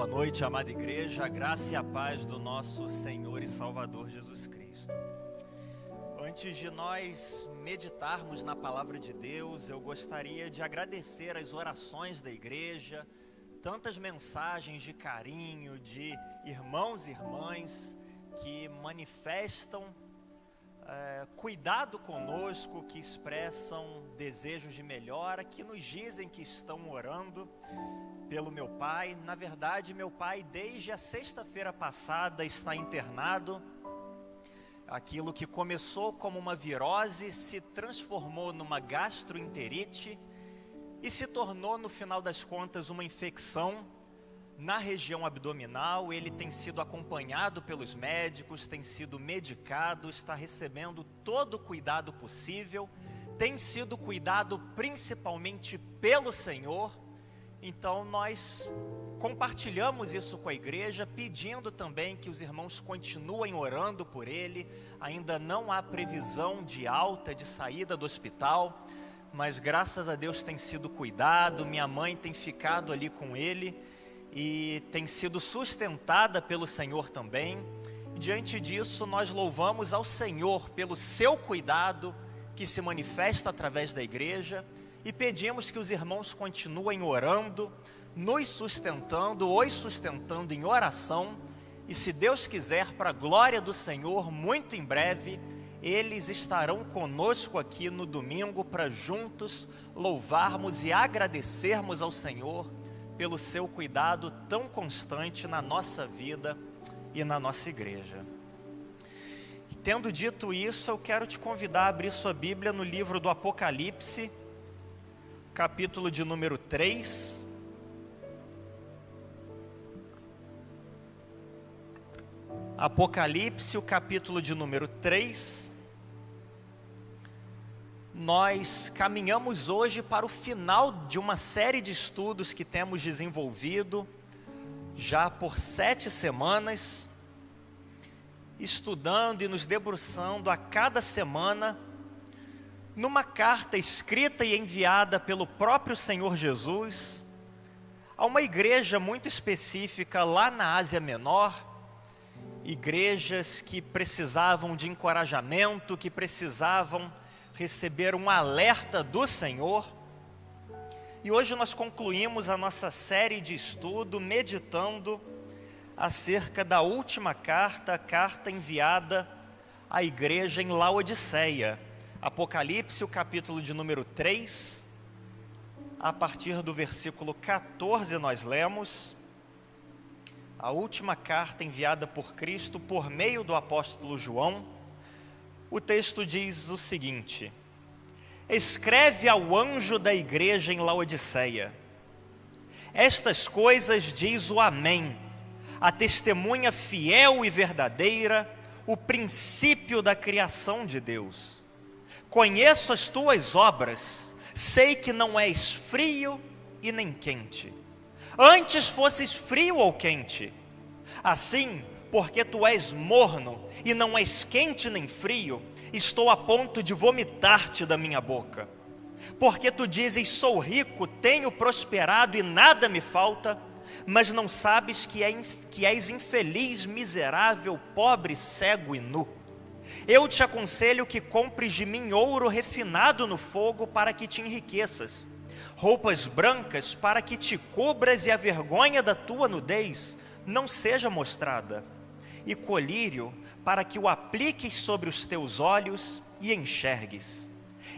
Boa noite, amada igreja, a graça e a paz do nosso Senhor e Salvador Jesus Cristo. Antes de nós meditarmos na palavra de Deus, eu gostaria de agradecer as orações da igreja, tantas mensagens de carinho, de irmãos e irmãs que manifestam cuidado conosco, que expressam desejos de melhora, que nos dizem que estão orando pelo meu pai. Na verdade, meu pai, desde a sexta-feira passada, está internado. Aquilo que começou como uma virose se transformou numa gastroenterite e se tornou, no final das contas, uma infecção na região abdominal. Ele tem sido acompanhado pelos médicos, tem sido medicado, está recebendo todo o cuidado possível, tem sido cuidado principalmente pelo Senhor. Então nós compartilhamos isso com a igreja, pedindo também que os irmãos continuem orando por ele. Ainda não há previsão de alta, de saída do hospital, mas graças a Deus tem sido cuidado. Minha mãe tem ficado ali com ele e tem sido sustentada pelo Senhor também. Diante disso, nós louvamos ao Senhor pelo seu cuidado que se manifesta através da igreja e pedimos que os irmãos continuem orando, nos sustentando, os sustentando em oração, e se Deus quiser, para a glória do Senhor, muito em breve, eles estarão conosco aqui no domingo para juntos louvarmos e agradecermos ao Senhor pelo seu cuidado tão constante na nossa vida e na nossa igreja. Tendo dito isso, eu quero te convidar a abrir sua Bíblia no livro do Apocalipse, capítulo de número 3. Apocalipse, o capítulo de número 3. Nós caminhamos hoje para o final de uma série de estudos que temos desenvolvido já por 7 semanas, estudando e nos debruçando a cada semana numa carta escrita e enviada pelo próprio Senhor Jesus a uma igreja muito específica lá na Ásia Menor, igrejas que precisavam de encorajamento, que precisavam receber um alerta do Senhor. E hoje nós concluímos a nossa série de estudo meditando acerca da última carta, a carta enviada à igreja em Laodiceia. Apocalipse, o capítulo de número 3, a partir do versículo 14 nós lemos a última carta enviada por Cristo por meio do apóstolo João. O texto diz o seguinte: escreve ao anjo da igreja em Laodiceia: estas coisas diz o Amém, a testemunha fiel e verdadeira, o princípio da criação de Deus. Conheço as tuas obras, sei que não és frio e nem quente. Antes fosses frio ou quente. Assim, porque tu és morno e não és quente nem frio, estou a ponto de vomitar-te da minha boca. Porque tu dizes, sou rico, tenho prosperado e nada me falta, mas não sabes que és infeliz, miserável, pobre, cego e nu. Eu te aconselho que compres de mim ouro refinado no fogo para que te enriqueças, roupas brancas para que te cubras e a vergonha da tua nudez não seja mostrada, e colírio para que o apliques sobre os teus olhos e enxergues.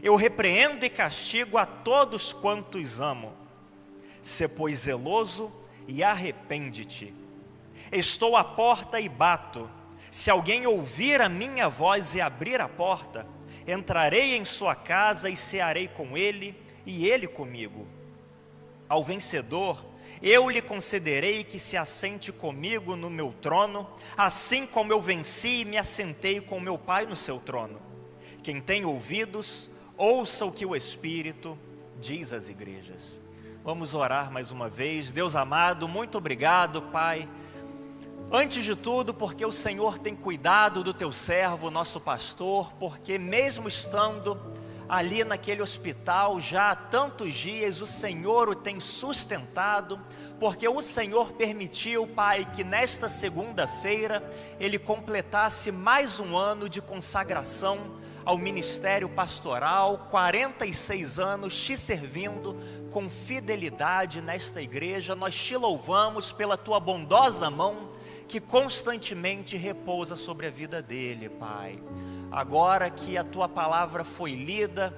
Eu repreendo e castigo a todos quantos amo. Sê, pois, zeloso e arrepende-te. Estou à porta e bato. Se alguém ouvir a minha voz e abrir a porta, entrarei em sua casa e cearei com ele e ele comigo. Ao vencedor, eu lhe concederei que se assente comigo no meu trono, assim como eu venci e me assentei com meu Pai no seu trono. Quem tem ouvidos, ouça o que o Espírito diz às igrejas. Vamos orar mais uma vez. Deus amado, muito obrigado, Pai. Antes de tudo, porque o Senhor tem cuidado do teu servo, nosso pastor, porque mesmo estando ali naquele hospital já há tantos dias, o Senhor o tem sustentado, porque o Senhor permitiu, Pai, que nesta segunda-feira ele completasse mais um ano de consagração ao ministério pastoral, 46 anos te servindo com fidelidade nesta igreja. Nós te louvamos pela tua bondosa mão que constantemente repousa sobre a vida dele, Pai. Agora que a tua palavra foi lida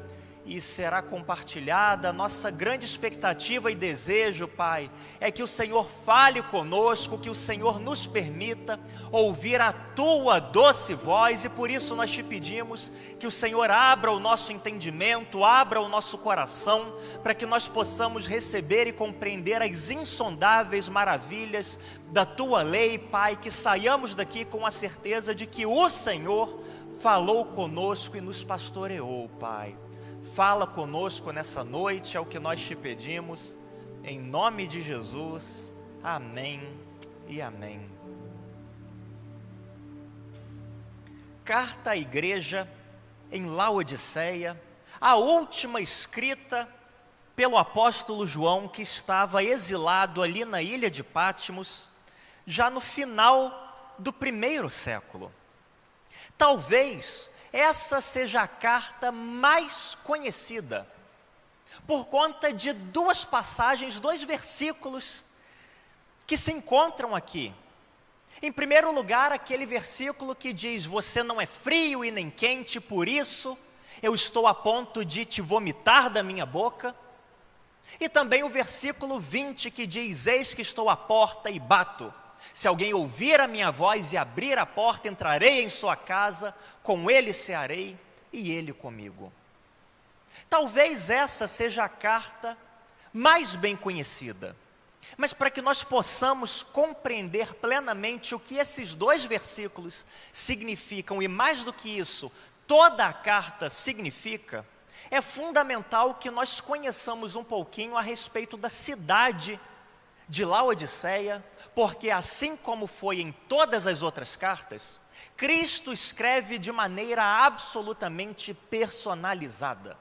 e será compartilhada, nossa grande expectativa e desejo, Pai, é que o Senhor fale conosco, que o Senhor nos permita ouvir a tua doce voz, e por isso nós te pedimos que o Senhor abra o nosso entendimento, abra o nosso coração, para que nós possamos receber e compreender as insondáveis maravilhas da tua lei, Pai, que saiamos daqui com a certeza de que o Senhor falou conosco e nos pastoreou, Pai. Fala conosco nessa noite, é o que nós te pedimos, em nome de Jesus, amém e amém. Carta à igreja em Laodiceia, a última escrita pelo apóstolo João, que estava exilado ali na ilha de Patmos, já no final do 1º século. Talvez essa seja a carta mais conhecida, por conta de duas passagens, 2 versículos que se encontram aqui. Em primeiro lugar, aquele versículo que diz: você não é frio e nem quente, por isso eu estou a ponto de te vomitar da minha boca. E também o versículo 20 que diz: eis que estou à porta e bato. Se alguém ouvir a minha voz e abrir a porta, entrarei em sua casa, com ele cearei e ele comigo. Talvez essa seja a carta mais bem conhecida, mas para que nós possamos compreender plenamente o que esses 2 versículos significam, e mais do que isso, toda a carta significa, é fundamental que nós conheçamos um pouquinho a respeito da cidade de Laodiceia, porque assim como foi em todas as outras cartas, Cristo escreve de maneira absolutamente personalizada.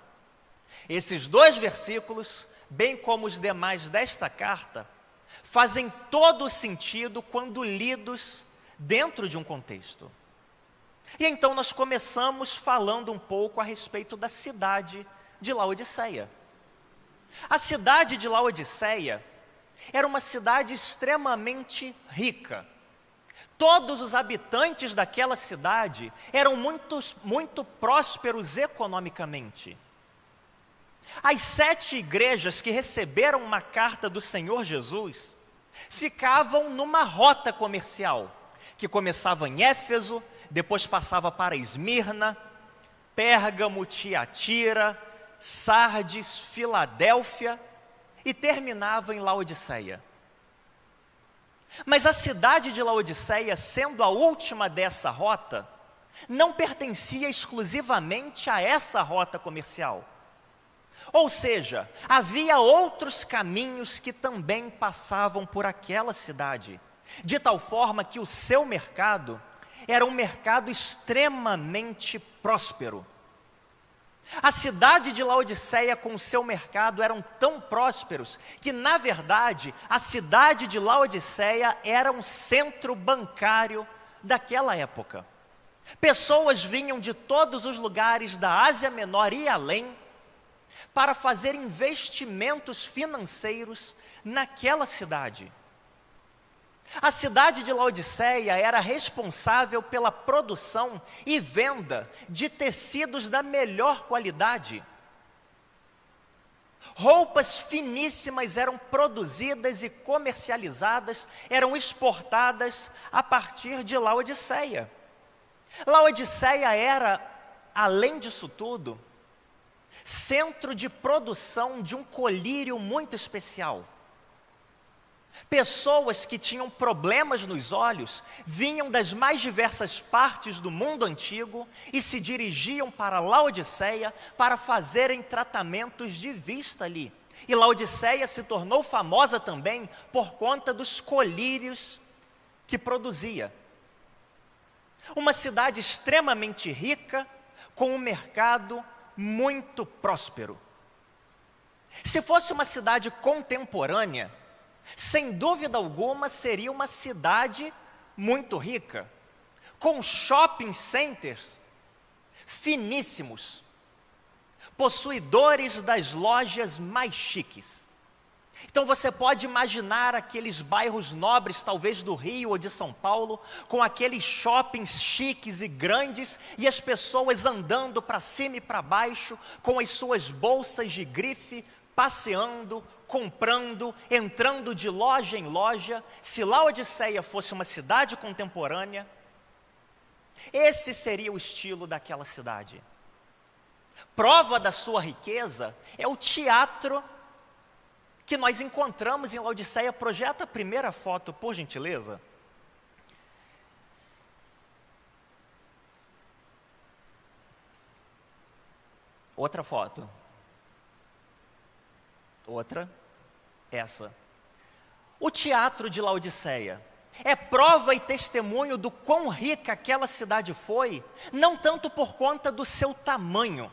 Esses 2 versículos, bem como os demais desta carta, fazem todo o sentido quando lidos dentro de um contexto. E então nós começamos falando um pouco a respeito da cidade de Laodiceia. A cidade de Laodiceia era uma cidade extremamente rica. Todos os habitantes daquela cidade eram muito prósperos economicamente. As 7 igrejas que receberam uma carta do Senhor Jesus ficavam numa rota comercial, que começava em Éfeso, depois passava para Esmirna, Pérgamo, Tiatira, Sardes, Filadélfia, e terminava em Laodiceia. Mas a cidade de Laodiceia, sendo a última dessa rota, não pertencia exclusivamente a essa rota comercial. Ou seja, havia outros caminhos que também passavam por aquela cidade, de tal forma que o seu mercado era um mercado extremamente próspero. A cidade de Laodiceia com o seu mercado eram tão prósperos que, na verdade, a cidade de Laodiceia era um centro bancário daquela época. Pessoas vinham de todos os lugares da Ásia Menor e além para fazer investimentos financeiros naquela cidade. A cidade de Laodiceia era responsável pela produção e venda de tecidos da melhor qualidade. Roupas finíssimas eram produzidas e comercializadas, eram exportadas a partir de Laodiceia. Laodiceia era, além disso tudo, centro de produção de um colírio muito especial. Pessoas que tinham problemas nos olhos vinham das mais diversas partes do mundo antigo e se dirigiam para Laodiceia para fazerem tratamentos de vista ali. E Laodiceia se tornou famosa também por conta dos colírios que produzia. Uma cidade extremamente rica, com um mercado muito próspero. Se fosse uma cidade contemporânea, sem dúvida alguma seria uma cidade muito rica, com shopping centers finíssimos, possuidores das lojas mais chiques. Então você pode imaginar aqueles bairros nobres, talvez do Rio ou de São Paulo, com aqueles shoppings chiques e grandes, e as pessoas andando para cima e para baixo, com as suas bolsas de grife, passeando, comprando, entrando de loja em loja. Se Laodiceia fosse uma cidade contemporânea, esse seria o estilo daquela cidade. Prova da sua riqueza é o teatro que nós encontramos em Laodiceia. Projeta a primeira foto, por gentileza. Outra foto. Outra. Essa. O teatro de Laodiceia é prova e testemunho do quão rica aquela cidade foi, não tanto por conta do seu tamanho,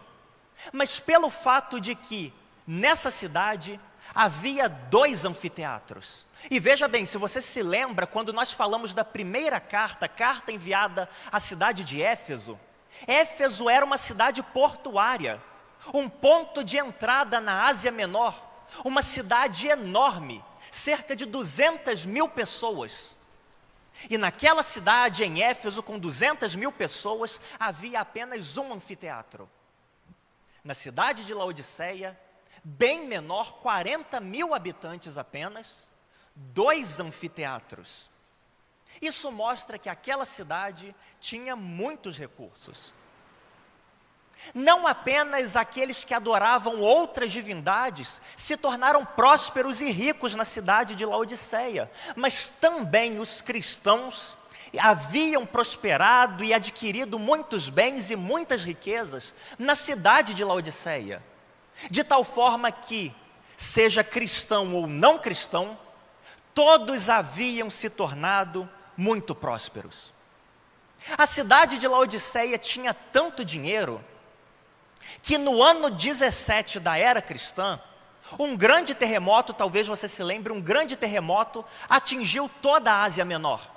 mas pelo fato de que, nessa cidade, havia 2 anfiteatros. E veja bem, se você se lembra, quando nós falamos da primeira carta enviada à cidade de Éfeso, Éfeso era uma cidade portuária, um ponto de entrada na Ásia Menor, uma cidade enorme, cerca de 200.000 pessoas. E naquela cidade, em Éfeso, com 200.000 pessoas, havia apenas um anfiteatro. Na cidade de Laodiceia, bem menor, 40.000 habitantes apenas, 2 anfiteatros. Isso mostra que aquela cidade tinha muitos recursos. Não apenas aqueles que adoravam outras divindades se tornaram prósperos e ricos na cidade de Laodiceia, mas também os cristãos haviam prosperado e adquirido muitos bens e muitas riquezas na cidade de Laodiceia, de tal forma que, seja cristão ou não cristão, todos haviam se tornado muito prósperos. A cidade de Laodiceia tinha tanto dinheiro que no ano 17 da era cristã, um grande terremoto, talvez você se lembre, um grande terremoto atingiu toda a Ásia Menor.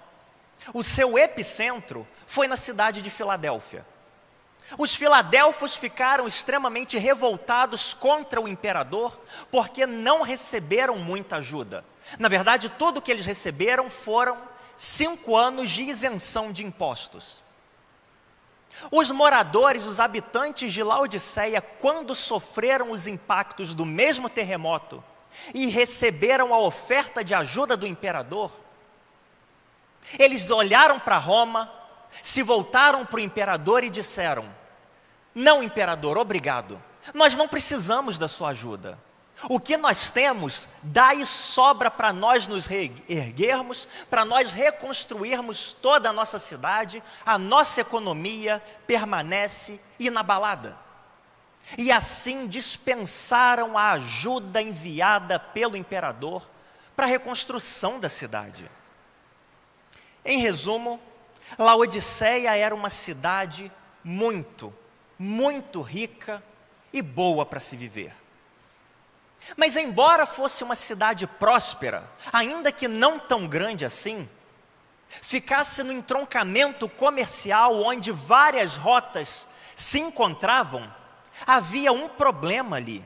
O seu epicentro foi na cidade de Filadélfia. Os filadelfos ficaram extremamente revoltados contra o imperador, porque não receberam muita ajuda. Na verdade, tudo que eles receberam foram 5 anos de isenção de impostos. Os moradores, os habitantes de Laodiceia, quando sofreram os impactos do mesmo terremoto e receberam a oferta de ajuda do imperador, eles olharam para Roma, se voltaram para o imperador e disseram: não, imperador, obrigado, nós não precisamos da sua ajuda. O que nós temos, dá e sobra para nós nos reerguermos, para nós reconstruirmos toda a nossa cidade, a nossa economia permanece inabalada. E assim dispensaram a ajuda enviada pelo imperador para a reconstrução da cidade. Em resumo, Laodiceia era uma cidade muito, muito rica e boa para se viver. Mas embora fosse uma cidade próspera, ainda que não tão grande assim, ficasse no entroncamento comercial onde várias rotas se encontravam, havia um problema ali.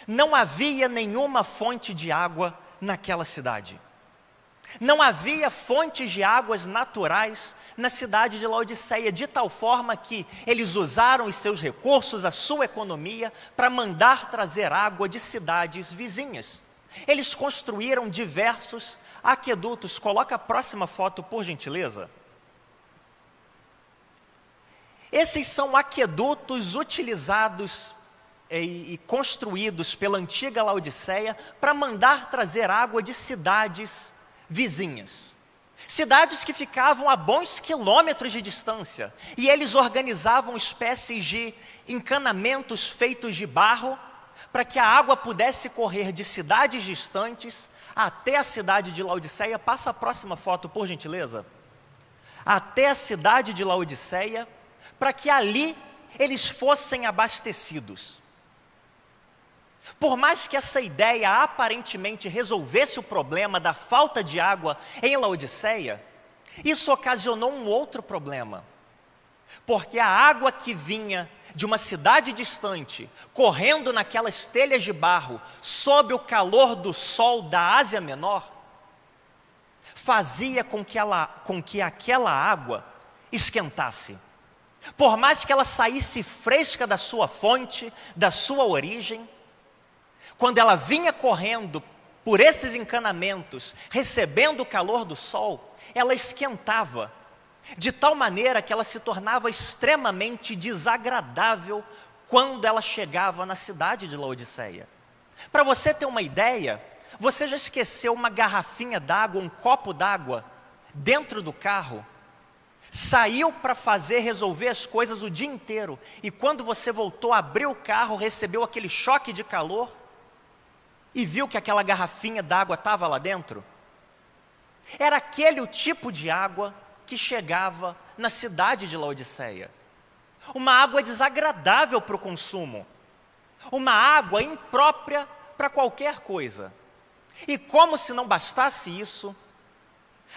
Não havia nenhuma fonte de água naquela cidade. Não havia fontes de águas naturais na cidade de Laodiceia, de tal forma que eles usaram os seus recursos, a sua economia, para mandar trazer água de cidades vizinhas. Eles construíram diversos aquedutos. Coloca a próxima foto, por gentileza. Esses são aquedutos utilizados e construídos pela antiga Laodiceia para mandar trazer água de cidades vizinhas. Cidades que ficavam a bons quilômetros de distância, e eles organizavam espécies de encanamentos feitos de barro para que a água pudesse correr de cidades distantes até a cidade de Laodiceia. Passa a próxima foto, por gentileza. Até a cidade de Laodiceia, para que ali eles fossem abastecidos. Por mais que essa ideia aparentemente resolvesse o problema da falta de água em Laodiceia, isso ocasionou um outro problema. Porque a água que vinha de uma cidade distante, correndo naquelas telhas de barro, sob o calor do sol da Ásia Menor, fazia com que aquela água esquentasse. Por mais que ela saísse fresca da sua fonte, da sua origem, quando ela vinha correndo por esses encanamentos, recebendo o calor do sol, ela esquentava, de tal maneira que ela se tornava extremamente desagradável quando ela chegava na cidade de Laodiceia. Para você ter uma ideia, você já esqueceu uma garrafinha d'água, um copo d'água, dentro do carro? Saiu para resolver as coisas o dia inteiro, e quando você voltou, abriu o carro, recebeu aquele choque de calor, e viu que aquela garrafinha d'água estava lá dentro? Era aquele o tipo de água que chegava na cidade de Laodiceia. Uma água desagradável para o consumo. Uma água imprópria para qualquer coisa. E como se não bastasse isso,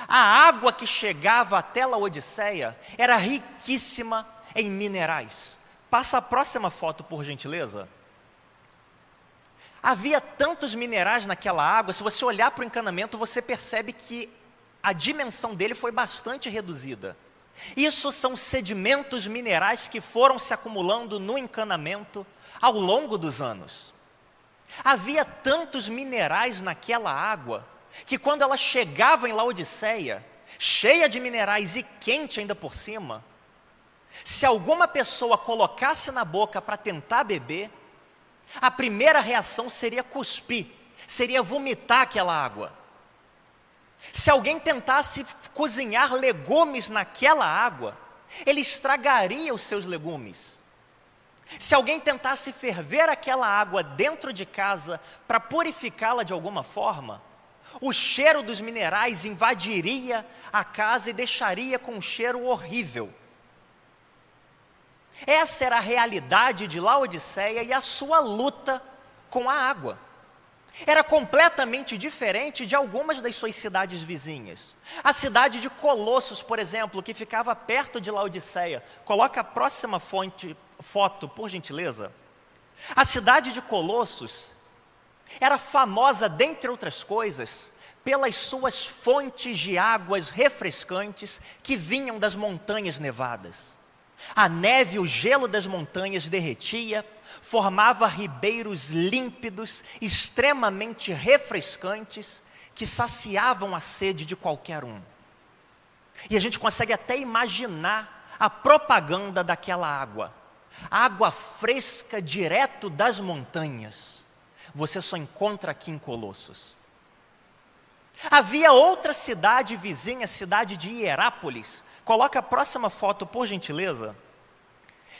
a água que chegava até Laodiceia era riquíssima em minerais. Passa a próxima foto, por gentileza. Havia tantos minerais naquela água, se você olhar para o encanamento, você percebe que a dimensão dele foi bastante reduzida. Isso são sedimentos minerais que foram se acumulando no encanamento ao longo dos anos. Havia tantos minerais naquela água, que quando ela chegava em Laodiceia, cheia de minerais e quente ainda por cima, se alguma pessoa colocasse na boca para tentar beber, a primeira reação seria cuspir, seria vomitar aquela água. Se alguém tentasse cozinhar legumes naquela água, ele estragaria os seus legumes. Se alguém tentasse ferver aquela água dentro de casa para purificá-la de alguma forma, o cheiro dos minerais invadiria a casa e deixaria com um cheiro horrível. Essa era a realidade de Laodiceia e a sua luta com a água. Era completamente diferente de algumas das suas cidades vizinhas. A cidade de Colossos, por exemplo, que ficava perto de Laodiceia. Coloca a próxima foto, por gentileza. A cidade de Colossos era famosa, dentre outras coisas, pelas suas fontes de águas refrescantes que vinham das montanhas nevadas. A neve e o gelo das montanhas derretia, formava ribeiros límpidos, extremamente refrescantes, que saciavam a sede de qualquer um. E a gente consegue até imaginar a propaganda daquela água. Água fresca direto das montanhas. Você só encontra aqui em Colossos. Havia outra cidade vizinha, a cidade de Hierápolis. Coloca a próxima foto, por gentileza.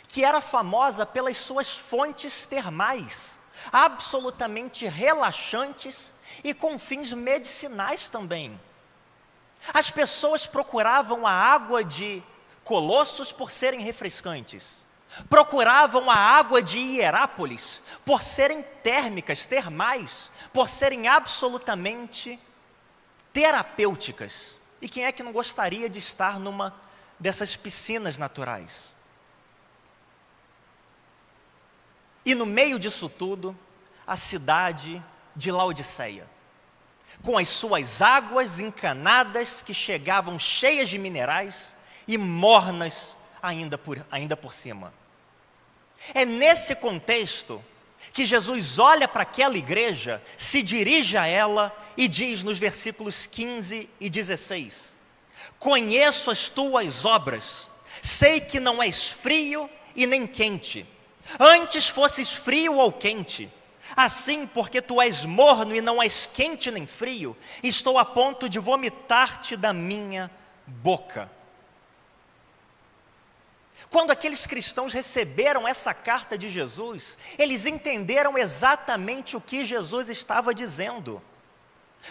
Que era famosa pelas suas fontes termais, absolutamente relaxantes e com fins medicinais também. As pessoas procuravam a água de Colossos por serem refrescantes. Procuravam a água de Hierápolis por serem térmicas, termais, por serem absolutamente terapêuticas. E quem é que não gostaria de estar numa dessas piscinas naturais? E no meio disso tudo, a cidade de Laodiceia, com as suas águas encanadas que chegavam cheias de minerais e mornas ainda por cima. É nesse contexto que Jesus olha para aquela igreja, se dirige a ela e diz nos versículos 15 e 16: Conheço as tuas obras, sei que não és frio e nem quente. Antes fosses frio ou quente. Assim, porque tu és morno e não és quente nem frio, estou a ponto de vomitar-te da minha boca. Quando aqueles cristãos receberam essa carta de Jesus, eles entenderam exatamente o que Jesus estava dizendo.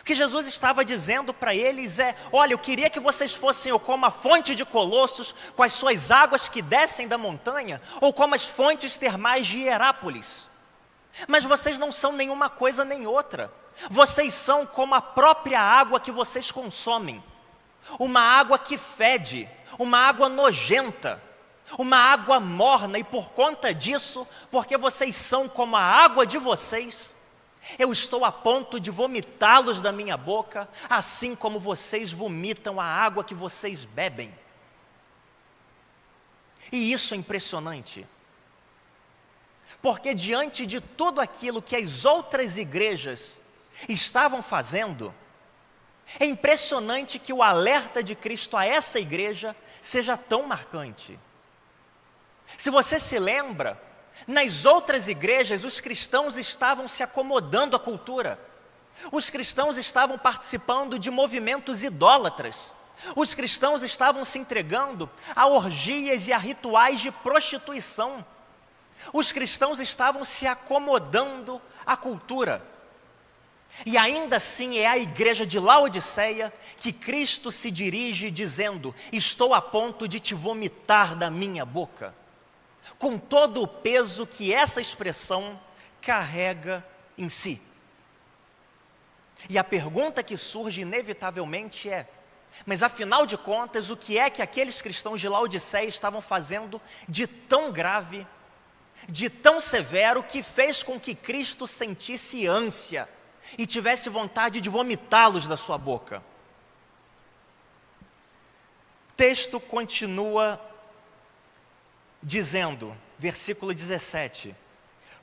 O que Jesus estava dizendo para eles é: olha, eu queria que vocês fossem ou como a fonte de Colossos, com as suas águas que descem da montanha, ou como as fontes termais de Hierápolis. Mas vocês não são nenhuma coisa nem outra. Vocês são como a própria água que vocês consomem. Uma água que fede, uma água nojenta, uma água morna, e por conta disso, porque vocês são como a água de vocês, eu estou a ponto de vomitá-los da minha boca, assim como vocês vomitam a água que vocês bebem. E isso é impressionante, porque diante de tudo aquilo que as outras igrejas estavam fazendo, é impressionante que o alerta de Cristo a essa igreja seja tão marcante. Se você se lembra, nas outras igrejas, os cristãos estavam se acomodando à cultura. Os cristãos estavam participando de movimentos idólatras. Os cristãos estavam se entregando a orgias e a rituais de prostituição. Os cristãos estavam se acomodando à cultura. E ainda assim é à igreja de Laodiceia que Cristo se dirige dizendo: estou a ponto de te vomitar da minha boca. Com todo o peso que essa expressão carrega em si. E a pergunta que surge inevitavelmente é: mas afinal de contas, o que é que aqueles cristãos de Laodiceia estavam fazendo de tão grave, de tão severo, que fez com que Cristo sentisse ânsia e tivesse vontade de vomitá-los da sua boca? O texto continua dizendo, versículo 17: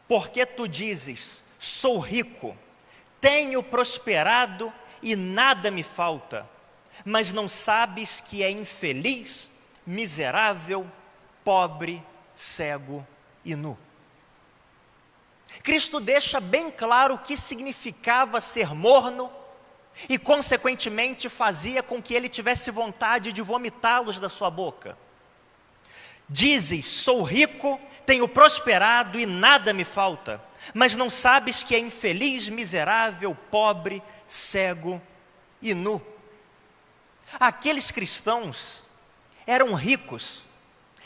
porque tu dizes, sou rico, tenho prosperado e nada me falta, mas não sabes que é infeliz, miserável, pobre, cego e nu. Cristo deixa bem claro o que significava ser morno e, consequentemente, fazia com que ele tivesse vontade de vomitá-los da sua boca. Dizes, sou rico, tenho prosperado e nada me falta, mas não sabes que é infeliz, miserável, pobre, cego e nu. Aqueles cristãos eram ricos,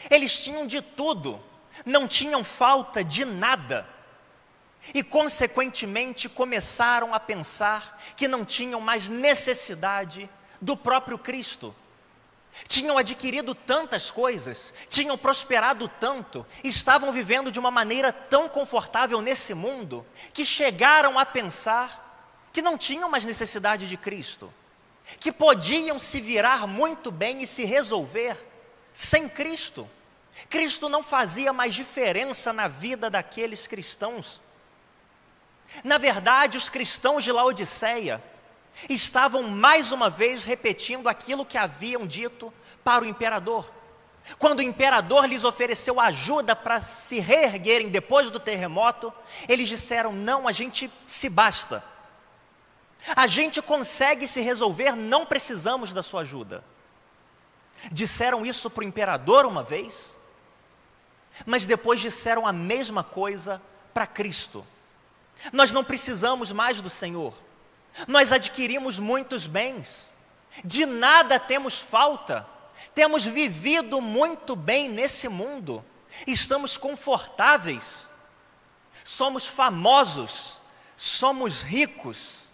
eles tinham de tudo, não tinham falta de nada. E, consequentemente, começaram a pensar que não tinham mais necessidade do próprio Cristo. Tinham adquirido tantas coisas, tinham prosperado tanto, estavam vivendo de uma maneira tão confortável nesse mundo, que chegaram a pensar que não tinham mais necessidade de Cristo, que podiam se virar muito bem e se resolver sem Cristo. Cristo não fazia mais diferença na vida daqueles cristãos. Na verdade, os cristãos de Laodiceia estavam mais uma vez repetindo aquilo que haviam dito para o imperador. Quando o imperador lhes ofereceu ajuda para se reerguerem depois do terremoto, eles disseram: não, a gente se basta. A gente consegue se resolver, não precisamos da sua ajuda. Disseram isso para o imperador uma vez, mas depois disseram a mesma coisa para Cristo. Nós não precisamos mais do Senhor. Nós adquirimos muitos bens. De nada temos falta. Temos vivido muito bem nesse mundo. Estamos confortáveis. Somos famosos. Somos ricos.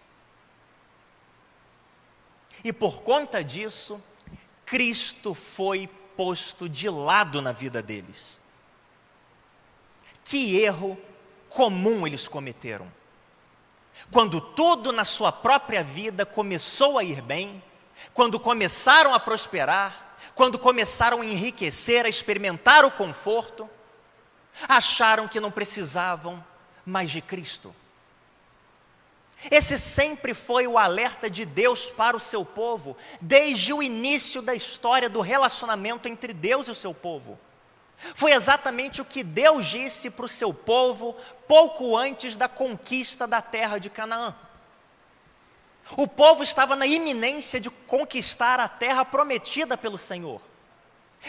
E por conta disso, Cristo foi posto de lado na vida deles. Que erro comum eles cometeram. Quando tudo na sua própria vida começou a ir bem, quando começaram a prosperar, quando começaram a enriquecer, a experimentar o conforto, acharam que não precisavam mais de Cristo. Esse sempre foi o alerta de Deus para o seu povo, desde o início da história do relacionamento entre Deus e o seu povo. Foi exatamente o que Deus disse para o seu povo pouco antes da conquista da terra de Canaã. O povo estava na iminência de conquistar a terra prometida pelo Senhor.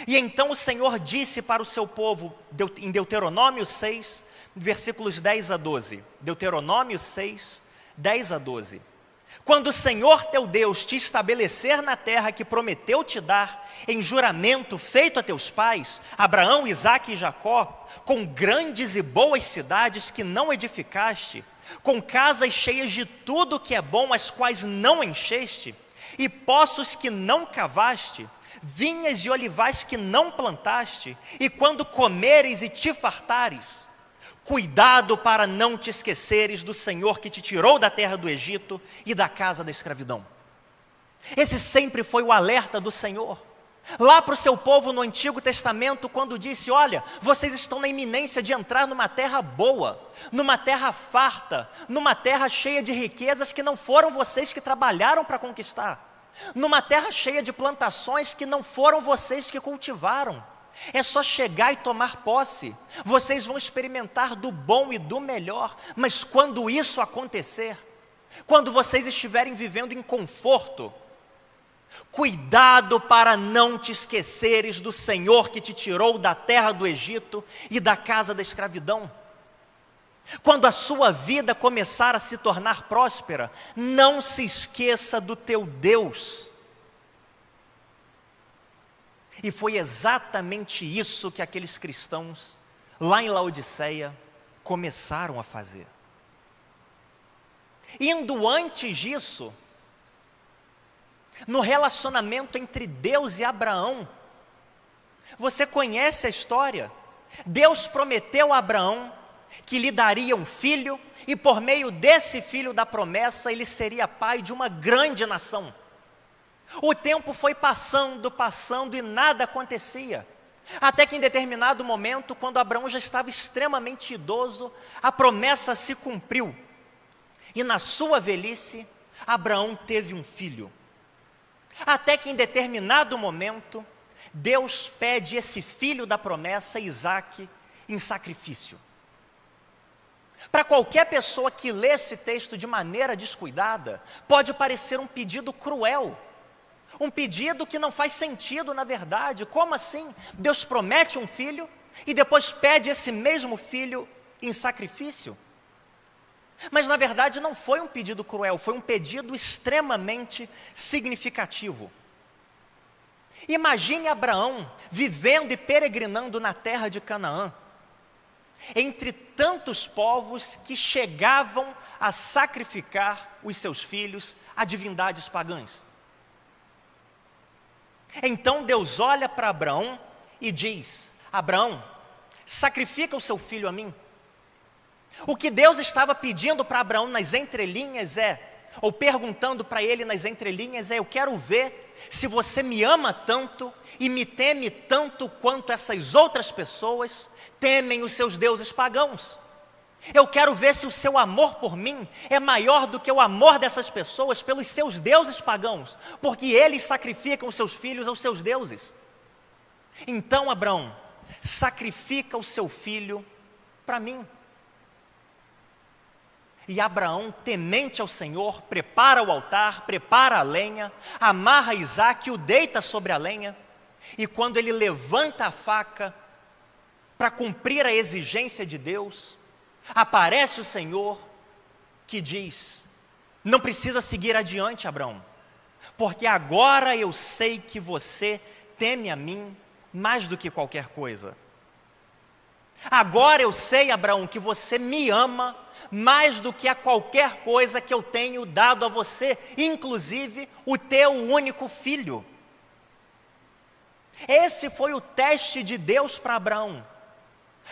E então o Senhor disse para o seu povo, em Deuteronômio 6, versículos 10 a 12. Deuteronômio 6, 10 a 12. Quando o Senhor teu Deus te estabelecer na terra que prometeu te dar, em juramento feito a teus pais, Abraão, Isaque e Jacó, com grandes e boas cidades que não edificaste, com casas cheias de tudo que é bom, as quais não encheste, e poços que não cavaste, vinhas e olivais que não plantaste, e quando comeres e te fartares, cuidado para não te esqueceres do Senhor que te tirou da terra do Egito e da casa da escravidão. Esse sempre foi o alerta do Senhor. Lá para o seu povo no Antigo Testamento, quando disse: olha, vocês estão na iminência de entrar numa terra boa, numa terra farta, numa terra cheia de riquezas que não foram vocês que trabalharam para conquistar, numa terra cheia de plantações que não foram vocês que cultivaram. É só chegar e tomar posse. Vocês vão experimentar do bom e do melhor. Mas quando isso acontecer, quando vocês estiverem vivendo em conforto, cuidado para não te esqueceres do Senhor que te tirou da terra do Egito e da casa da escravidão. Quando a sua vida começar a se tornar próspera, não se esqueça do teu Deus. E foi exatamente isso que aqueles cristãos, lá em Laodiceia, começaram a fazer. Indo antes disso, no relacionamento entre Deus e Abraão, você conhece a história. Deus prometeu a Abraão que lhe daria um filho, e por meio desse filho da promessa, ele seria pai de uma grande nação. O tempo foi passando e nada acontecia. Até que em determinado momento, quando Abraão já estava extremamente idoso, a promessa se cumpriu. E na sua velhice, Abraão teve um filho. Até que em determinado momento, Deus pede esse filho da promessa, Isaque, em sacrifício. Para qualquer pessoa que lê esse texto de maneira descuidada, pode parecer um pedido cruel. Um pedido que não faz sentido na verdade. Como assim? Deus promete um filho e depois pede esse mesmo filho em sacrifício? Mas na verdade não foi um pedido cruel, foi um pedido extremamente significativo. Imagine Abraão vivendo e peregrinando na terra de Canaã, entre tantos povos que chegavam a sacrificar os seus filhos a divindades pagãs. Então Deus olha para Abraão e diz: Abraão, sacrifica o seu filho a mim. O que Deus estava pedindo para Abraão nas entrelinhas ou perguntando para ele nas entrelinhas eu quero ver se você me ama tanto e me teme tanto quanto essas outras pessoas temem os seus deuses pagãos. Eu quero ver se o seu amor por mim é maior do que o amor dessas pessoas pelos seus deuses pagãos, porque eles sacrificam os seus filhos aos seus deuses. Então Abraão, sacrifica o seu filho para mim. E Abraão, temente ao Senhor, prepara o altar, prepara a lenha, amarra Isaque e o deita sobre a lenha. E quando ele levanta a faca para cumprir a exigência de Deus, aparece o Senhor que diz: não precisa seguir adiante, Abraão, porque agora eu sei que você teme a mim mais do que qualquer coisa. Agora eu sei, Abraão, que você me ama mais do que a qualquer coisa que eu tenho dado a você, inclusive o teu único filho. Esse foi o teste de Deus para Abraão.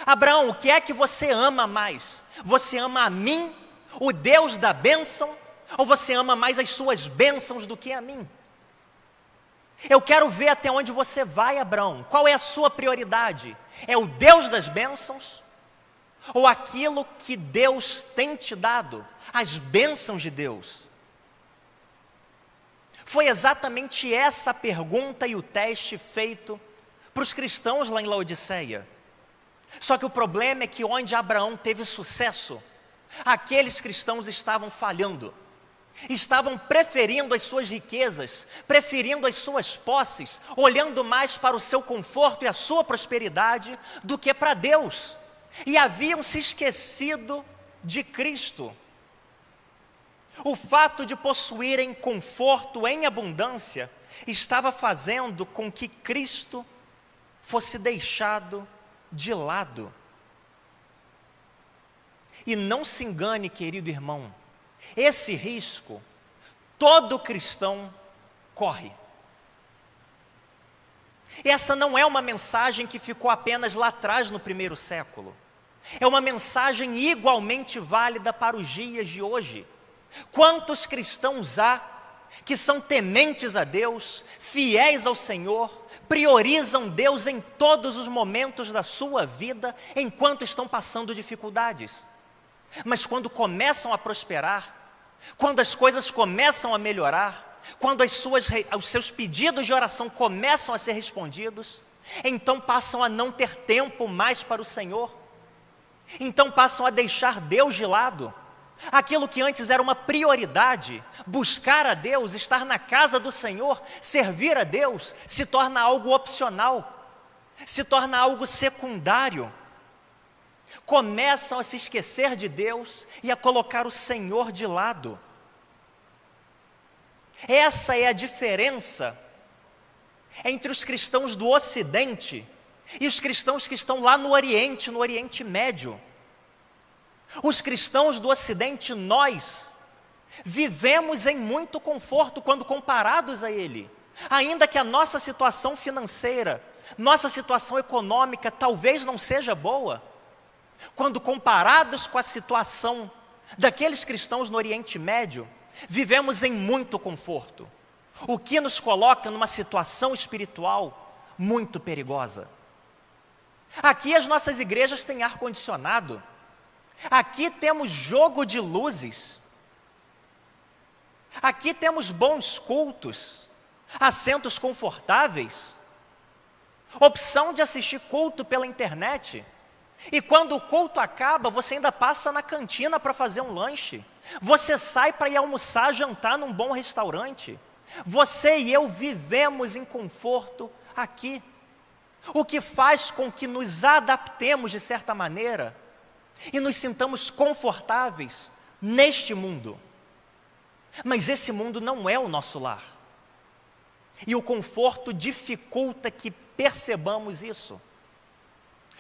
Abraão, o que é que você ama mais? Você ama a mim, o Deus da bênção, ou você ama mais as suas bênçãos do que a mim? Eu quero ver até onde você vai, Abraão. Qual é a sua prioridade? É o Deus das bênçãos? Ou aquilo que Deus tem te dado? As bênçãos de Deus? Foi exatamente essa a pergunta e o teste feito para os cristãos lá em Laodiceia. Só que o problema é que onde Abraão teve sucesso, aqueles cristãos estavam falhando. Estavam preferindo as suas riquezas, preferindo as suas posses, olhando mais para o seu conforto e a sua prosperidade do que para Deus. E haviam se esquecido de Cristo. o fato de possuírem conforto em abundância, estava fazendo com que Cristo fosse deixado de lado. E não se engane, querido irmão, esse risco todo cristão corre. Essa não é uma mensagem que ficou apenas lá atrás no primeiro século. É uma mensagem igualmente válida para os dias de hoje. Quantos cristãos há que são tementes a Deus, fiéis ao Senhor, priorizam Deus em todos os momentos da sua vida, enquanto estão passando dificuldades? Mas quando começam a prosperar, quando as coisas começam a melhorar, quando os seus pedidos de oração começam a ser respondidos, então passam a não ter tempo mais para o Senhor, então passam a deixar Deus de lado. Aquilo que antes era uma prioridade, buscar a Deus, estar na casa do Senhor, servir a Deus, se torna algo opcional, se torna algo secundário. Começam a se esquecer de Deus e a colocar o Senhor de lado. Essa é a diferença entre os cristãos do Ocidente e os cristãos que estão lá no Oriente Médio. Os cristãos do Ocidente, nós vivemos em muito conforto quando comparados a ele. Ainda que a nossa situação financeira, nossa situação econômica talvez não seja boa, quando comparados com a situação daqueles cristãos no Oriente Médio, vivemos em muito conforto, o que nos coloca numa situação espiritual muito perigosa. Aqui as nossas igrejas têm ar-condicionado, aqui temos jogo de luzes, aqui temos bons cultos, assentos confortáveis, opção de assistir culto pela internet. E quando o culto acaba, você ainda passa na cantina para fazer um lanche. Você sai para ir almoçar, jantar num bom restaurante. Você e eu vivemos em conforto aqui. O que faz com que nos adaptemos de certa maneira e nos sintamos confortáveis neste mundo. Mas esse mundo não é o nosso lar. E o conforto dificulta que percebamos isso.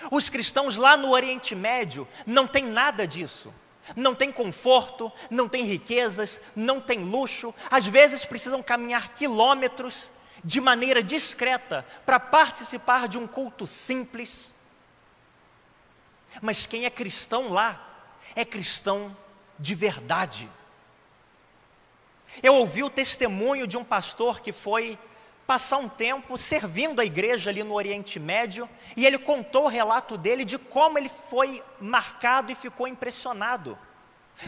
Os cristãos lá no Oriente Médio não têm nada disso. Não tem conforto, não tem riquezas, não tem luxo. Às vezes precisam caminhar quilômetros de maneira discreta para participar de um culto simples. Mas quem é cristão lá é cristão de verdade. Eu ouvi o testemunho de um pastor que foi passar um tempo servindo a igreja ali no Oriente Médio, e ele contou o relato dele de como ele foi marcado e ficou impressionado.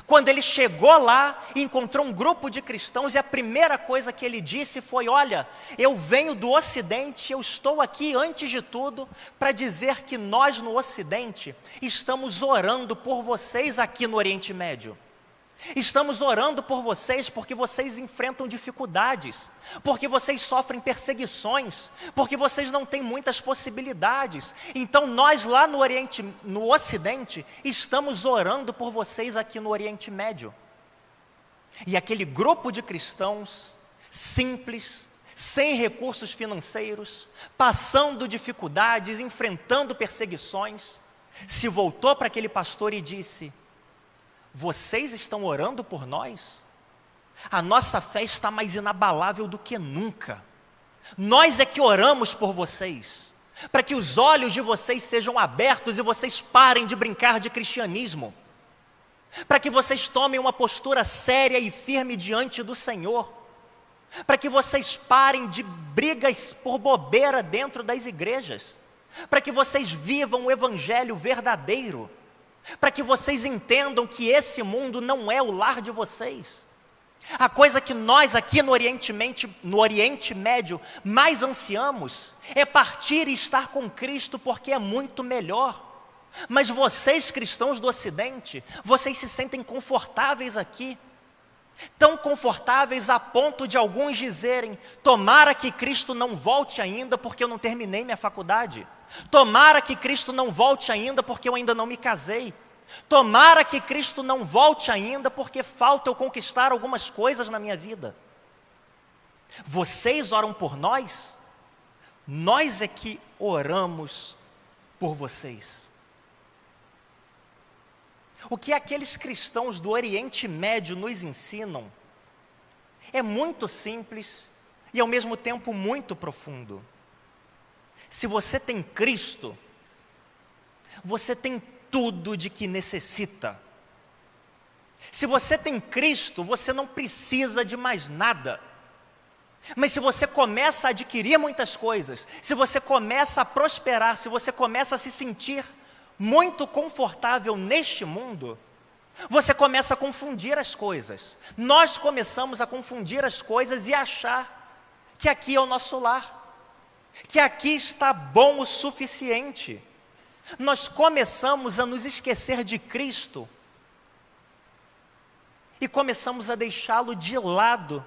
Quando ele chegou lá e encontrou um grupo de cristãos, e a primeira coisa que ele disse foi: olha, eu venho do Ocidente, eu estou aqui antes de tudo para dizer que nós no Ocidente estamos orando por vocês aqui no Oriente Médio. Estamos orando por vocês porque vocês enfrentam dificuldades, porque vocês sofrem perseguições, porque vocês não têm muitas possibilidades. Então nós lá no Ocidente, estamos orando por vocês aqui no Oriente Médio. E aquele grupo de cristãos simples, sem recursos financeiros, passando dificuldades, enfrentando perseguições, se voltou para aquele pastor e disse: vocês estão orando por nós? A nossa fé está mais inabalável do que nunca. Nós é que oramos por vocês, para que os olhos de vocês sejam abertos e vocês parem de brincar de cristianismo, para que vocês tomem uma postura séria e firme diante do Senhor, para que vocês parem de brigas por bobeira dentro das igrejas, para que vocês vivam o evangelho verdadeiro, para que vocês entendam que esse mundo não é o lar de vocês. A coisa que nós aqui no Oriente Médio mais ansiamos é partir e estar com Cristo, porque é muito melhor. Mas vocês, cristãos do Ocidente, vocês se sentem confortáveis aqui, tão confortáveis a ponto de alguns dizerem: tomara que Cristo não volte ainda porque eu não terminei minha faculdade. Tomara que Cristo não volte ainda porque eu ainda não me casei. Tomara que Cristo não volte ainda, porque falta eu conquistar algumas coisas na minha vida. Vocês oram por nós? Nós é que oramos por vocês. O que aqueles cristãos do Oriente Médio nos ensinam é muito simples e ao mesmo tempo muito profundo. Se você tem Cristo, você tem tudo de que necessita. Se você tem Cristo, você não precisa de mais nada. Mas se você começa a adquirir muitas coisas, se você começa a prosperar, se você começa a se sentir muito confortável neste mundo, você começa a confundir as coisas. Nós começamos a confundir as coisas e achar que aqui é o nosso lar, que aqui está bom o suficiente. Nós começamos a nos esquecer de Cristo e começamos a deixá-lo de lado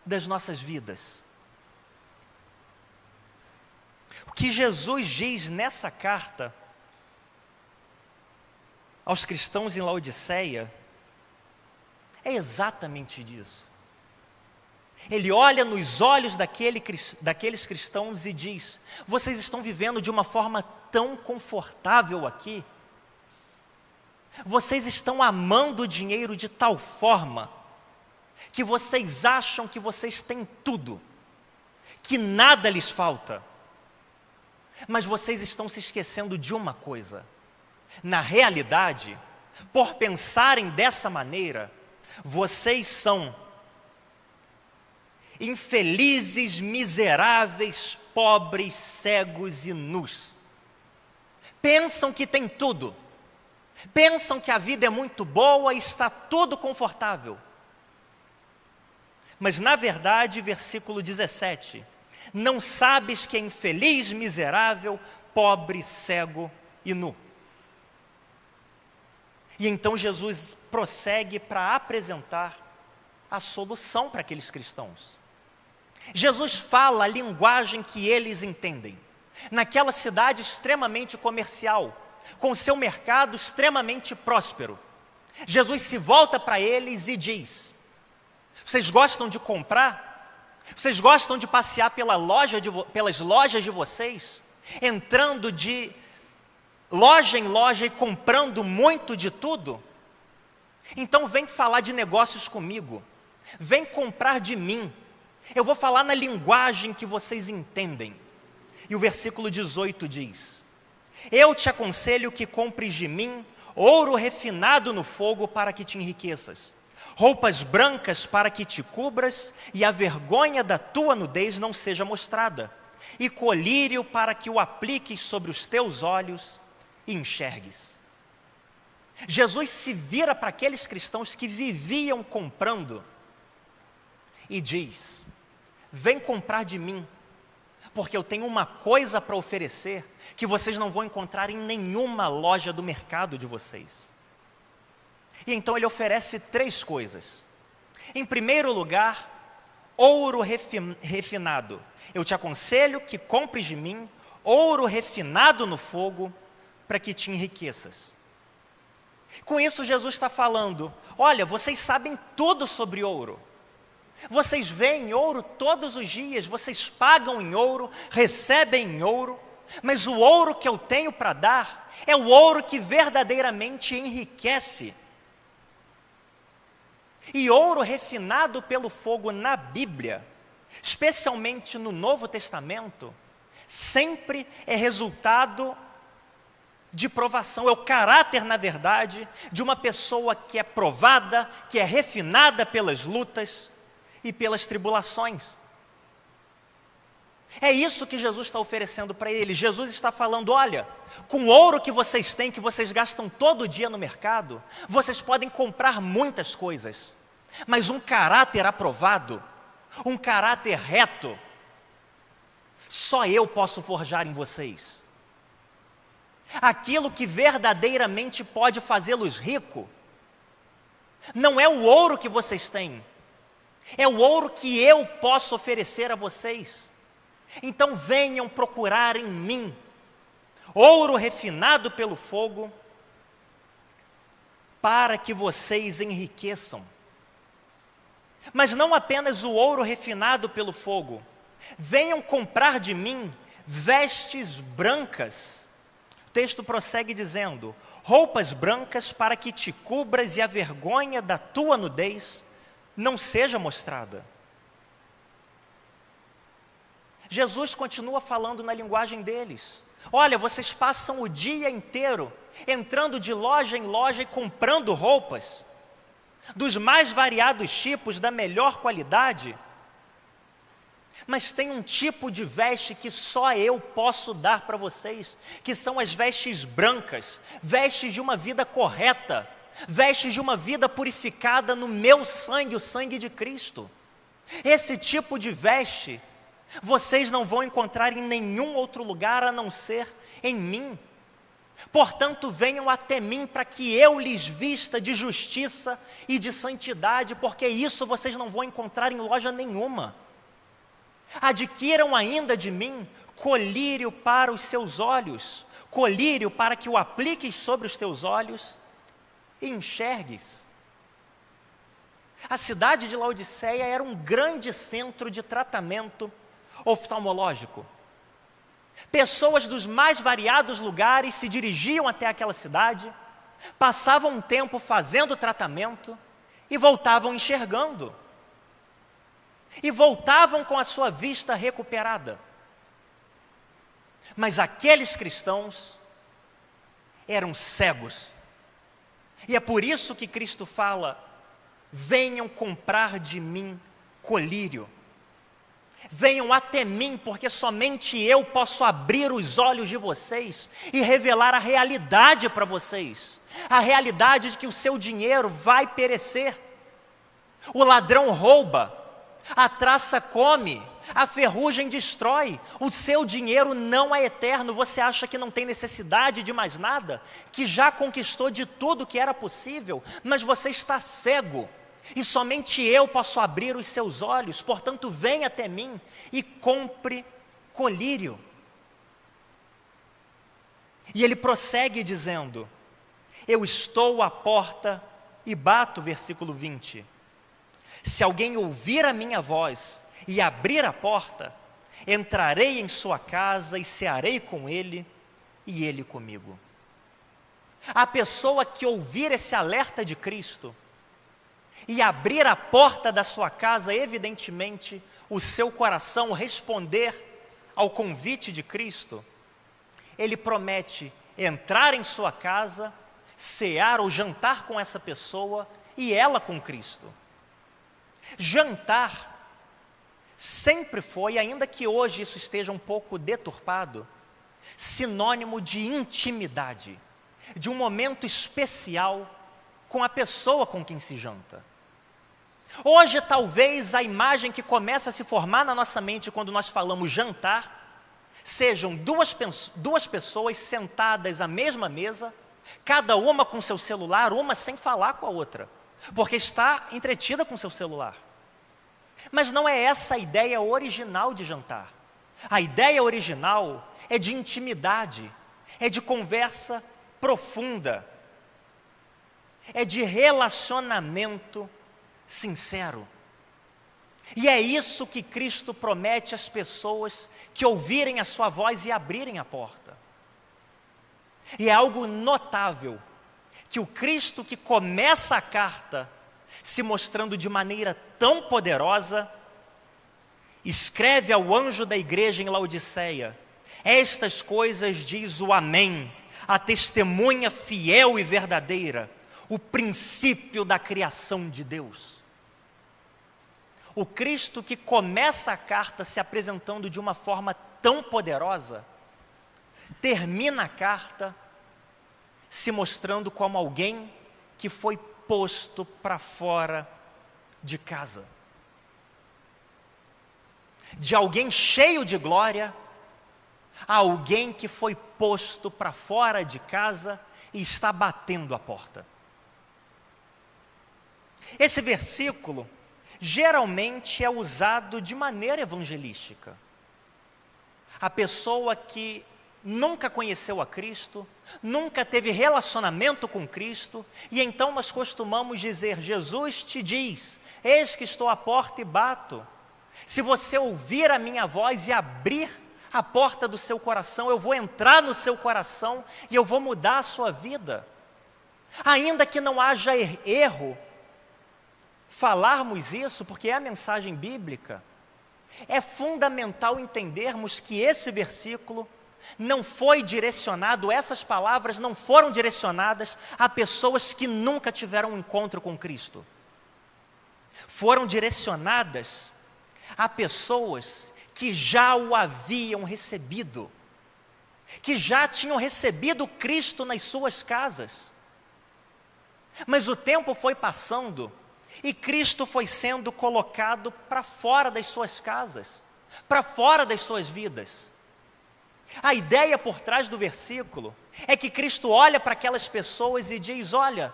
das nossas vidas. O que Jesus diz nessa carta aos cristãos em Laodiceia é exatamente disso. Ele olha nos olhos daqueles cristãos e diz: vocês estão vivendo de uma forma tão confortável aqui, vocês estão amando o dinheiro de tal forma que vocês acham que vocês têm tudo, que nada lhes falta, mas vocês estão se esquecendo de uma coisa. Na realidade, por pensarem dessa maneira, vocês são infelizes, miseráveis, pobres, cegos e nus. Pensam que têm tudo, pensam que a vida é muito boa e está tudo confortável. Mas na verdade, versículo 17, não sabes que é infeliz, miserável, pobre, cego e nu. E então Jesus prossegue para apresentar a solução para aqueles cristãos. Jesus fala a linguagem que eles entendem. Naquela cidade extremamente comercial, com seu mercado extremamente próspero, Jesus se volta para eles e diz: vocês gostam de comprar? Vocês gostam de passear pelas lojas de vocês? Entrando de loja em loja e comprando muito de tudo? Então vem falar de negócios comigo, vem comprar de mim, eu vou falar na linguagem que vocês entendem. E o versículo 18 diz: eu te aconselho que compres de mim ouro refinado no fogo para que te enriqueças, roupas brancas para que te cubras e a vergonha da tua nudez não seja mostrada, e colírio para que o apliques sobre os teus olhos e enxergues. Jesus se vira para aqueles cristãos que viviam comprando e diz: vem comprar de mim, porque eu tenho uma coisa para oferecer que vocês não vão encontrar em nenhuma loja do mercado de vocês. E então ele oferece 3 coisas. Em primeiro lugar, ouro refinado. Eu te aconselho que compres de mim ouro refinado no fogo para que te enriqueças. Com isso Jesus está falando: olha, vocês sabem tudo sobre ouro. Vocês veem ouro todos os dias, vocês pagam em ouro, recebem em ouro, mas o ouro que eu tenho para dar é o ouro que verdadeiramente enriquece. E ouro refinado pelo fogo na Bíblia, especialmente no Novo Testamento, sempre é resultado de provação. É o caráter, na verdade, de uma pessoa que é provada, que é refinada pelas lutas e pelas tribulações. É isso que Jesus está oferecendo para eles. Jesus está falando: olha, com o ouro que vocês têm, que vocês gastam todo dia no mercado, vocês podem comprar muitas coisas, mas um caráter aprovado, um caráter reto, só eu posso forjar em vocês. Aquilo que verdadeiramente pode fazê-los ricos não é o ouro que vocês têm, é o ouro que eu posso oferecer a vocês. Então venham procurar em mim ouro refinado pelo fogo para que vocês enriqueçam. Mas não apenas o ouro refinado pelo fogo. Venham comprar de mim vestes brancas. O texto prossegue dizendo: roupas brancas para que te cubras e a vergonha da tua nudez não seja mostrada. Jesus continua falando na linguagem deles. Olha, vocês passam o dia inteiro entrando de loja em loja e comprando roupas dos mais variados tipos, da melhor qualidade. Mas tem um tipo de veste que só eu posso dar para vocês, que são as vestes brancas, vestes de uma vida correta, vestes de uma vida purificada no meu sangue, o sangue de Cristo. Esse tipo de veste vocês não vão encontrar em nenhum outro lugar a não ser em mim. Portanto, venham até mim para que eu lhes vista de justiça e de santidade, porque isso vocês não vão encontrar em loja nenhuma. Adquiram ainda de mim colírio para os seus olhos, colírio para que o apliques sobre os teus olhos e enxergues. A cidade de Laodiceia era um grande centro de tratamento oftalmológico. Pessoas dos mais variados lugares se dirigiam até aquela cidade, passavam um tempo fazendo tratamento e voltavam enxergando. E voltavam com a sua vista recuperada. Mas aqueles cristãos eram cegos. E é por isso que Cristo fala: venham comprar de mim colírio. Venham até mim, porque somente eu posso abrir os olhos de vocês e revelar a realidade para vocês. A realidade de que o seu dinheiro vai perecer. O ladrão rouba, a traça come, a ferrugem destrói. O seu dinheiro não é eterno. Você acha que não tem necessidade de mais nada? Que já conquistou de tudo que era possível? Mas você está cego. E somente eu posso abrir os seus olhos. Portanto, venha até mim e compre colírio. E ele prossegue dizendo: eu estou à porta e bato, versículo 20. Se alguém ouvir a minha voz e abrir a porta, entrarei em sua casa e cearei com ele e ele comigo. A pessoa que ouvir esse alerta de Cristo e abrir a porta da sua casa, evidentemente, o seu coração responder ao convite de Cristo, ele promete entrar em sua casa, cear ou jantar com essa pessoa e ela com Cristo. Jantar sempre foi, ainda que hoje isso esteja um pouco deturpado, sinônimo de intimidade, de um momento especial com a pessoa com quem se janta. Hoje, talvez, a imagem que começa a se formar na nossa mente quando nós falamos jantar, sejam duas pessoas sentadas à mesma mesa, cada uma com seu celular, uma sem falar com a outra, porque está entretida com seu celular. Mas não é essa a ideia original de jantar. A ideia original é de intimidade, é de conversa profunda, é de relacionamento sincero. E é isso que Cristo promete às pessoas que ouvirem a sua voz e abrirem a porta. E é algo notável que o Cristo que começa a carta se mostrando de maneira tão poderosa, escreve ao anjo da igreja em Laodiceia: estas coisas diz o Amém, a testemunha fiel e verdadeira, o princípio da criação de Deus. O Cristo que começa a carta se apresentando de uma forma tão poderosa, termina a carta se mostrando como alguém que foi posto para fora de casa. De alguém cheio de glória, a alguém que foi posto para fora de casa e está batendo a porta. Esse versículo geralmente é usado de maneira evangelística. A pessoa que nunca conheceu a Cristo, nunca teve relacionamento com Cristo, e então nós costumamos dizer: Jesus te diz, eis que estou à porta e bato. Se você ouvir a minha voz e abrir a porta do seu coração, eu vou entrar no seu coração e eu vou mudar a sua vida. Ainda que não haja erro falarmos isso, porque é a mensagem bíblica, é fundamental entendermos que esse versículo não foi direcionado, essas palavras não foram direcionadas a pessoas que nunca tiveram um encontro com Cristo. Foram direcionadas a pessoas que já o haviam recebido, que já tinham recebido Cristo nas suas casas. Mas o tempo foi passando e Cristo foi sendo colocado para fora das suas casas, para fora das suas vidas. A ideia por trás do versículo é que Cristo olha para aquelas pessoas e diz: olha,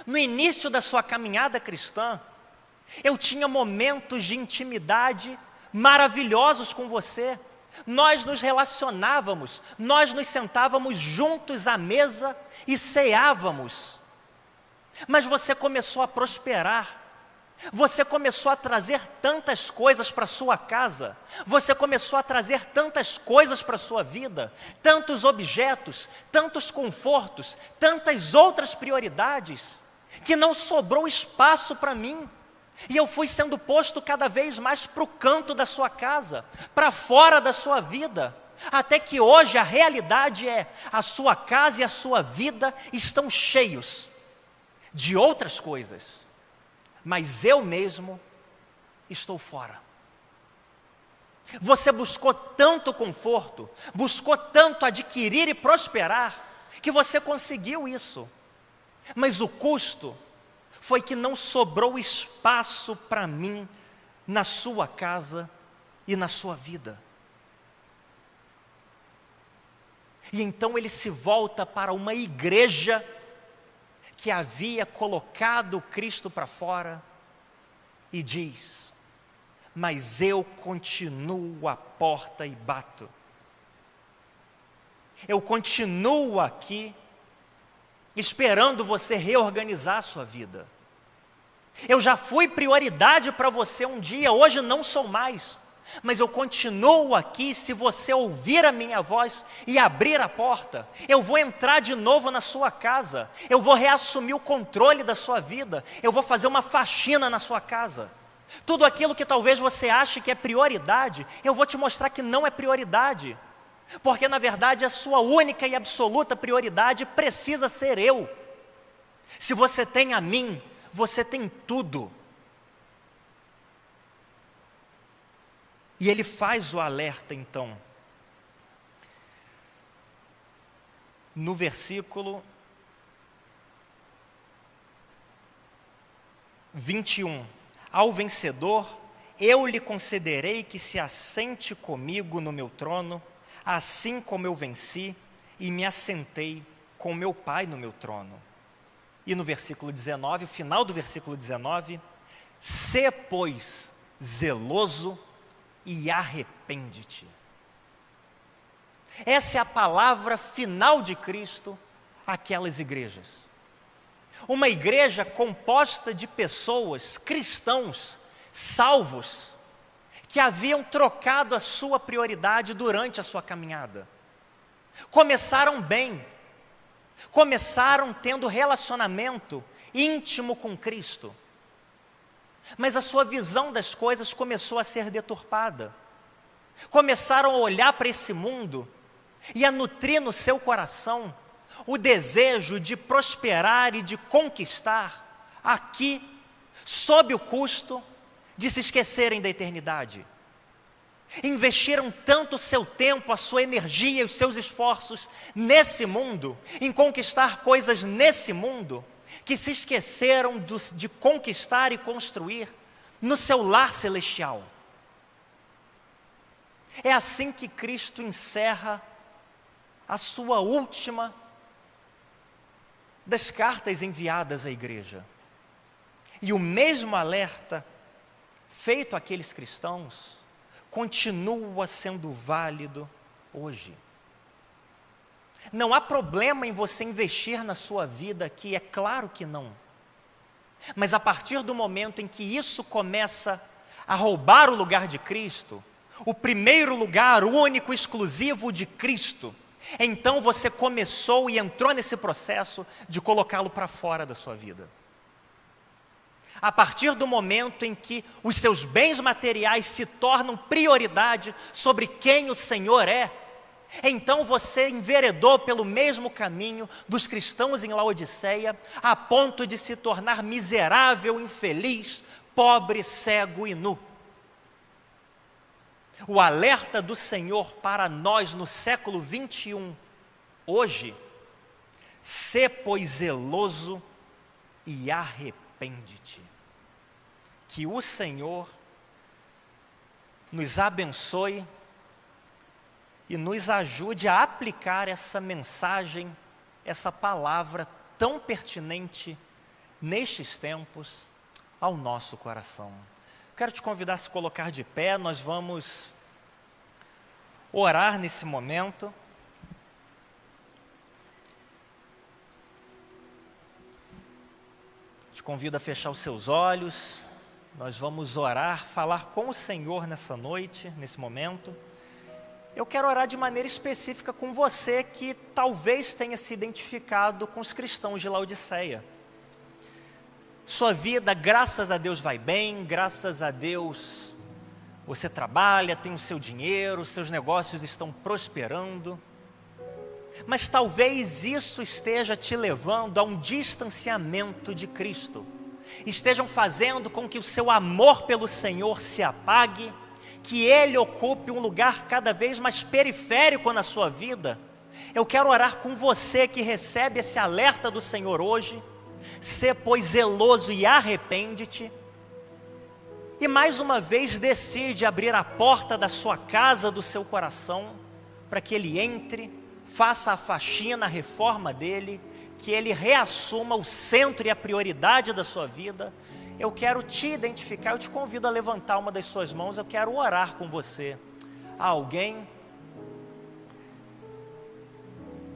no início da sua caminhada cristã, eu tinha momentos de intimidade maravilhosos com você. Nós nos relacionávamos, nós nos sentávamos juntos à mesa e ceávamos. Mas você começou a prosperar, você começou a trazer tantas coisas para a sua casa, você começou a trazer tantas coisas para a sua vida, tantos objetos, tantos confortos, tantas outras prioridades, que não sobrou espaço para mim. E eu fui sendo posto cada vez mais para o canto da sua casa, para fora da sua vida, até que hoje a realidade é: a sua casa e a sua vida estão cheios de outras coisas, mas eu mesmo estou fora. Você buscou tanto conforto, buscou tanto adquirir e prosperar, que você conseguiu isso, mas o custo foi que não sobrou espaço para mim na sua casa e na sua vida. E então ele se volta para uma igreja que havia colocado Cristo para fora e diz: mas eu continuo à porta e bato. Eu continuo aqui esperando você reorganizar a sua vida. Eu já fui prioridade para você um dia, hoje não sou mais. Mas eu continuo aqui. Se você ouvir a minha voz e abrir a porta, eu vou entrar de novo na sua casa, eu vou reassumir o controle da sua vida, eu vou fazer uma faxina na sua casa. Tudo aquilo que talvez você ache que é prioridade, eu vou te mostrar que não é prioridade, porque na verdade a sua única e absoluta prioridade precisa ser eu. Se você tem a mim, você tem tudo. E ele faz o alerta então, no versículo 21. Ao vencedor, eu lhe concederei que se assente comigo no meu trono, assim como eu venci e me assentei com meu Pai no meu trono. E no versículo 19, o final do versículo 19, sê, pois, zeloso e arrepende-te. Essa é a palavra final de Cristo àquelas igrejas. Uma igreja composta de pessoas, cristãos, salvos, que haviam trocado a sua prioridade durante a sua caminhada. Começaram bem, começaram tendo relacionamento íntimo com Cristo, mas a sua visão das coisas começou a ser deturpada. Começaram a olhar para esse mundo e a nutrir no seu coração o desejo de prosperar e de conquistar aqui, sob o custo de se esquecerem da eternidade. Investiram tanto o seu tempo, a sua energia e os seus esforços nesse mundo, em conquistar coisas nesse mundo, que se esqueceram de conquistar e construir no seu lar celestial. É assim que Cristo encerra a sua última das cartas enviadas à igreja. E o mesmo alerta feito àqueles cristãos continua sendo válido hoje. Não há problema em você investir na sua vida aqui, é claro que não. Mas a partir do momento em que isso começa a roubar o lugar de Cristo, o primeiro lugar, o único, exclusivo de Cristo, então você começou e entrou nesse processo de colocá-lo para fora da sua vida. A partir do momento em que os seus bens materiais se tornam prioridade sobre quem o Senhor é, então você enveredou pelo mesmo caminho dos cristãos em Laodiceia, a ponto de se tornar miserável, infeliz, pobre, cego e nu. O alerta do Senhor para nós no século 21, hoje: sê, pois, zeloso e arrepende-te. Que o Senhor nos abençoe e nos ajude a aplicar essa mensagem, essa palavra tão pertinente nestes tempos ao nosso coração. Quero te convidar a se colocar de pé, nós vamos orar nesse momento. Te convido a fechar os seus olhos, nós vamos orar, falar com o Senhor nessa noite, nesse momento. Eu quero orar de maneira específica com você que talvez tenha se identificado com os cristãos de Laodiceia. Sua vida, graças a Deus, vai bem, graças a Deus você trabalha, tem o seu dinheiro, seus negócios estão prosperando. Mas talvez isso esteja te levando a um distanciamento de Cristo. Estejam fazendo com que o seu amor pelo Senhor se apague, que Ele ocupe um lugar cada vez mais periférico na sua vida. Eu quero orar com você que recebe esse alerta do Senhor hoje. Sê, pois, zeloso e arrepende-te. E mais uma vez decide abrir a porta da sua casa, do seu coração, para que Ele entre, faça a faxina, a reforma dele, que Ele reassuma o centro e a prioridade da sua vida. Eu quero te identificar, eu te convido a levantar uma das suas mãos, eu quero orar com você. Há alguém?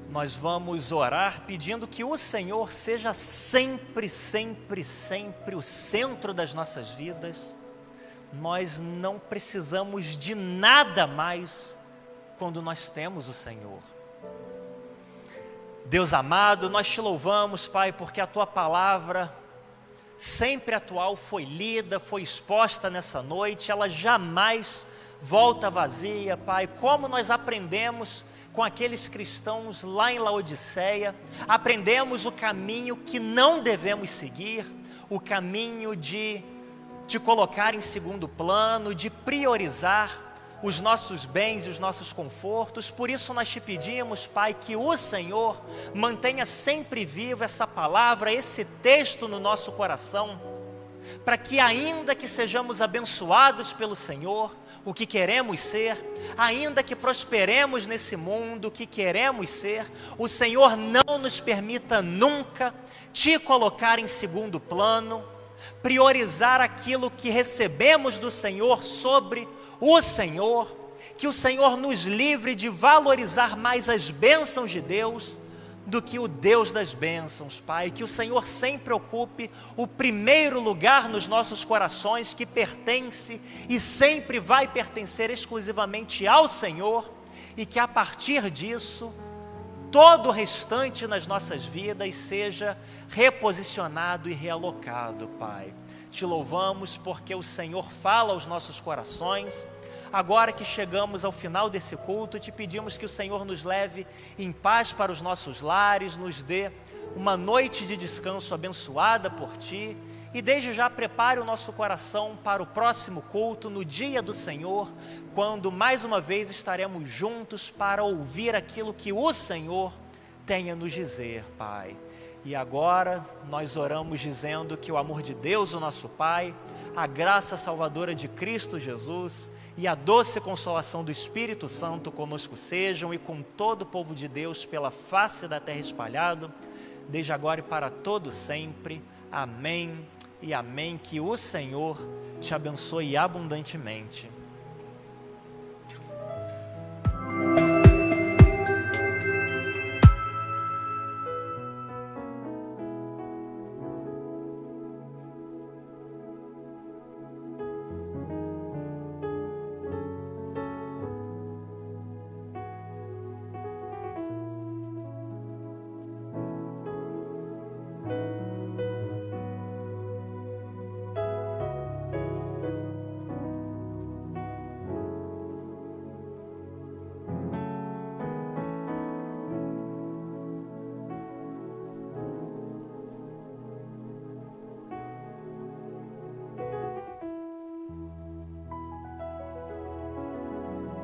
Nós vamos orar pedindo que o Senhor seja sempre, sempre, sempre o centro das nossas vidas. Nós não precisamos de nada mais quando nós temos o Senhor. Deus amado, nós te louvamos, Pai, porque a Tua palavra sempre atual foi lida, foi exposta nessa noite, ela jamais volta vazia, Pai. Como nós aprendemos com aqueles cristãos lá em Laodiceia, aprendemos o caminho que não devemos seguir, o caminho de te colocar em segundo plano, de priorizar os nossos bens e os nossos confortos. Por isso nós te pedimos, Pai, que o Senhor mantenha sempre viva essa palavra, esse texto no nosso coração, para que ainda que sejamos abençoados pelo Senhor, o que queremos ser, ainda que prosperemos nesse mundo, o que queremos ser, o Senhor não nos permita nunca te colocar em segundo plano, priorizar aquilo que recebemos do Senhor sobre o Senhor, que o Senhor nos livre de valorizar mais as bênçãos de Deus do que o Deus das bênçãos, Pai. Que o Senhor sempre ocupe o primeiro lugar nos nossos corações, que pertence e sempre vai pertencer exclusivamente ao Senhor, e que a partir disso, todo o restante nas nossas vidas seja reposicionado e realocado, Pai. Te louvamos porque o Senhor fala aos nossos corações. Agora que chegamos ao final desse culto, te pedimos que o Senhor nos leve em paz para os nossos lares, nos dê uma noite de descanso abençoada por Ti, e desde já prepare o nosso coração para o próximo culto, no dia do Senhor, quando mais uma vez estaremos juntos para ouvir aquilo que o Senhor tem a nos dizer, Pai. E agora nós oramos dizendo que o amor de Deus, o nosso Pai, a graça salvadora de Cristo Jesus e a doce consolação do Espírito Santo conosco sejam, e com todo o povo de Deus pela face da terra espalhado, desde agora e para todo sempre. Amém e amém. Que o Senhor te abençoe abundantemente.